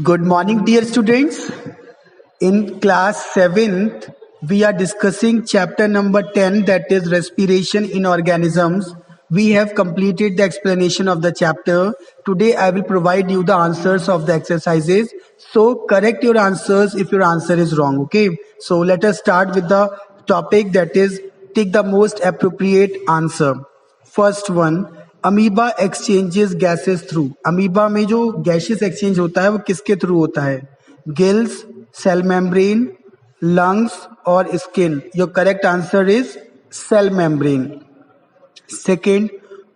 Good morning, dear students. In class 7th, we are discussing chapter number 10, that is respiration in organisms. We have completed the explanation of the chapter. Today, I will provide you the answers of the exercises. So, correct your answers if your answer is wrong. Okay. So, let us start with the topic, that is take the most appropriate answer. First one, amoeba exchanges gases through. Amoeba में जो gases exchange होता है वो किसके थ्रू होता है? Gills, cell membrane, lungs और skin. Your correct answer is cell membrane. Second,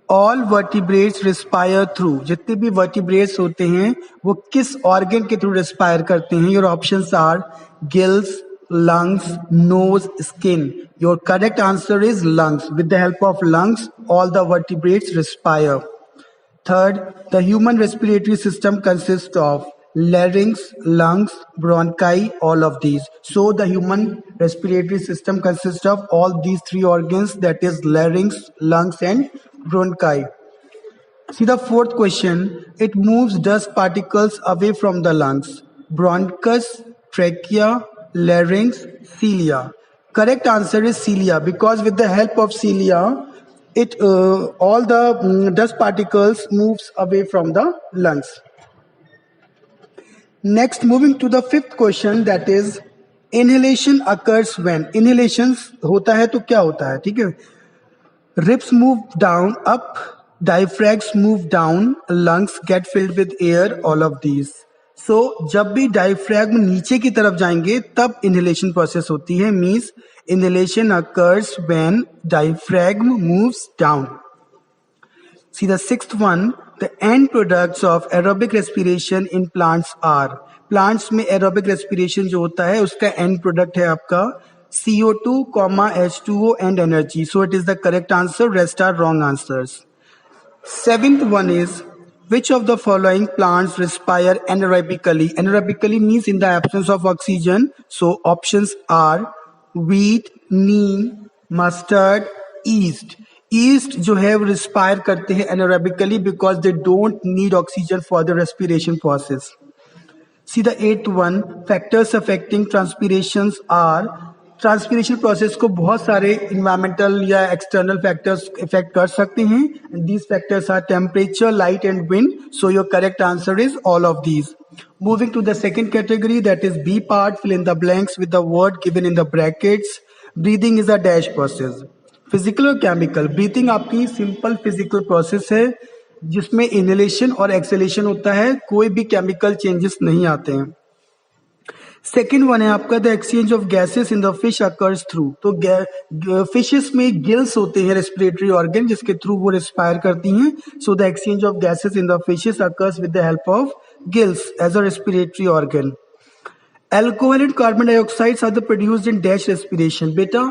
all vertebrates respire through. जितने भी वर्टिब्रेट्स होते हैं वो किस ऑर्गन के थ्रू रिस्पायर करते हैं? Your options are gills, lungs, nose, skin. Your correct answer is lungs. With the help of lungs, all the vertebrates respire. Third, the human respiratory system consists of larynx, lungs, bronchi, all of these. So the human respiratory system consists of all these three organs, that is larynx, lungs and bronchi. See the fourth question. It moves dust particles away from the lungs. Bronchus, trachea, larynx, cilia. Correct answer is cilia, because with the help of cilia, it all the dust particles moves away from the lungs. Next, moving to the fifth question, that is inhalation occurs when. Inhalation होता है तो क्या होता है? ठीक है. Ribs move down, up, diaphragms move down, lungs get filled with air, all of these. सो जब भी डायफ्रैग्म नीचे की तरफ जाएंगे तब इनहेलेशन प्रोसेस होती है. Means inhalation occurs when diaphragm moves down. See the sixth one, the end products of aerobic respiration in plants are. Plants में एरोबिक रेस्पिरेशन जो होता है उसका एंड प्रोडक्ट है आपका CO2, H2O and energy. So it is the correct answer. Rest are wrong answers. Seventh one is, which of the following plants respire anaerobically? Anaerobically means in the absence of oxygen. So options are wheat, neem, mustard, yeast. Yeast जो है वो respire करते हैं anaerobically because they don't need oxygen for the respiration process. See the eighth one, factors affecting transpirations are. Transpiration process को बहुत सारे environmental या external factors effect कर सकते हैं. These factors are temperature, light and wind. So your correct answer is all of these. Moving to the second category, that is B part. Fill in the blanks with the word given in the brackets. Breathing is a dash process. Physical और chemical. Breathing आपकी simple physical process है जिसमें inhalation और exhalation होता है. कोई भी chemical changes नहीं आते हैं. सेकेंड वन है आपका the exchange of gases in the fish occurs through. तो फिशेस में गिल्स होते हैं रेस्पिरेटरी ऑर्गन जिसके थ्रू वो रेस्पायर करती हैं. So the exchange of gases in the fishes occurs with the help of gills as a respiratory organ. Alcohol and carbon dioxides are the produced in dash respiration. बेटा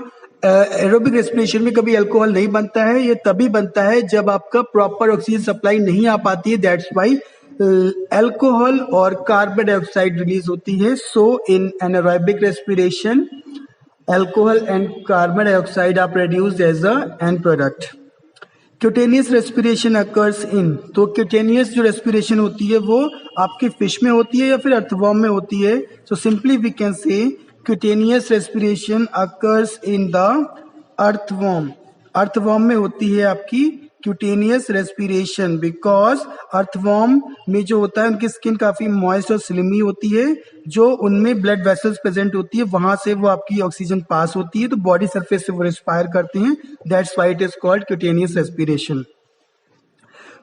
aerobic respiration में कभी alcohol नहीं बनता है. ये तभी बनता है जब आपका प्रॉपर ऑक्सीजन सप्लाई नहीं आ पाती है. दैट्स वाई अल्कोहल और कार्बन डाइऑक्साइड रिलीज होती है. So in anaerobic respiration alcohol and carbon dioxide are produced as a end product. Cutaneous respiration occurs in. तो क्यूटेनियस जो रेस्पिरेशन होती है वो आपकी फिश में होती है या फिर अर्थवॉर्म में होती है. So simply we can say cutaneous respiration occurs in the earthworm. Earthworm में होती है आपकी क्यूटेनियस रेस्पिरेशन बिकॉज अर्थवॉर्म में जो होता है उनकी स्किन काफी मॉइस्ट और स्लिमी होती है. जो उनमें ब्लड वेसल्स प्रेजेंट होती है वहां से वो आपकी ऑक्सीजन पास होती है तो बॉडी सरफेस से वो रेस्पायर करते हैं. That's why it is called cutaneous respiration.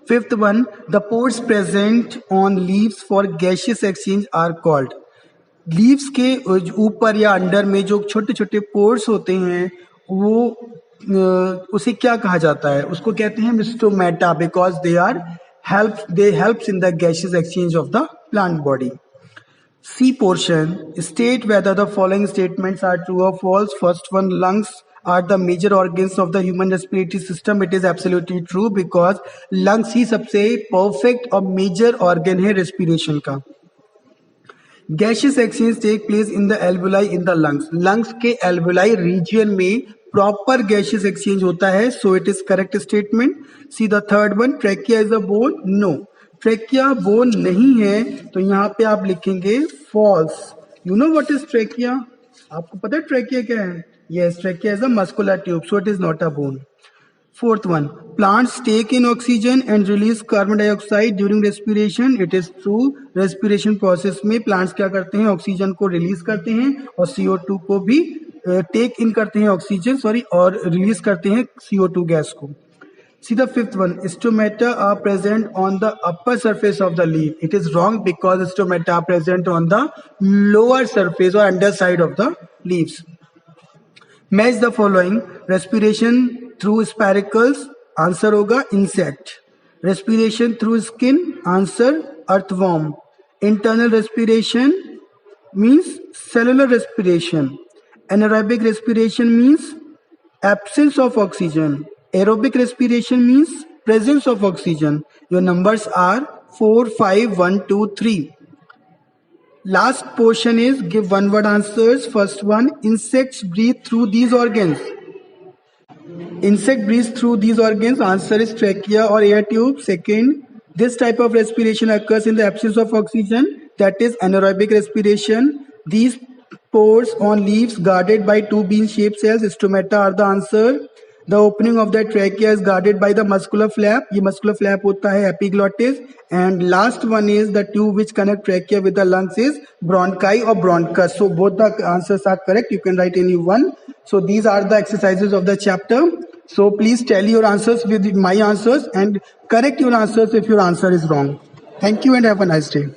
Fifth one, the pores present on leaves for gaseous exchange are called. Leaves के ऊपर या अंडर में जो छोटे छोटे पोर्स होते हैं वो उसे क्या कहा जाता है? उसको कहते हैं मिस्टोमेटा because they helps in the gaseous exchange of the plant body. See portion, state whether the following statements are true और false. First one, lungs are the major organs of the human respiratory system. It is absolutely true because lungs ही सबसे perfect और major organ है respiration का. Gaseous exchange take place in the alveoli in the lungs. Lungs के alveoli region में proper gaseous exchange होता है. So it is correct statement. See the third one, trachea is a bone. No, trachea bone नहीं है, तो यहाँ पे आप लिखेंगे false. You know what is trachea? आपको पता है ट्रेकिया क्या है? Yes, trachea is a muscular tube, so it is not a bone. Fourth one, plants take in oxygen and release carbon dioxide during respiration. It is true. Respiration process में plants क्या करते हैं? Oxygen को release करते हैं और CO2 को भी टेक इन करते हैं, ऑक्सीजन और रिलीज करते हैं CO2 गैस को. See the fifth one, stomata are present on the upper surface of the leaf. It is wrong because stomata are present on the lower surface or underside of the leaves. Match the following. Respiration through spiracles, answer होगा insect. Respiration through skin, answer earthworm. Internal respiration means cellular respiration. Anaerobic respiration means absence of oxygen. Aerobic respiration means presence of oxygen. Your numbers are 4, 5, 1, 2, 3. Last portion is give one word answers. First one, insects breathe through these organs. Insect breathes through these organs. Answer is trachea or air tube. Second, this type of respiration occurs in the absence of oxygen. That is anaerobic respiration. These pores on leaves guarded by two bean-shaped cells. Stomata are the answer. The opening of the trachea is guarded by the muscular flap. ये muscular flap होता है epiglottis. And last one is the tube which connect trachea with the lungs is bronchi or bronchus. So both the answers are correct. You can write any one. So these are the exercises of the chapter. So please tally your answers with my answers and correct your answers if your answer is wrong. Thank you and have a nice day.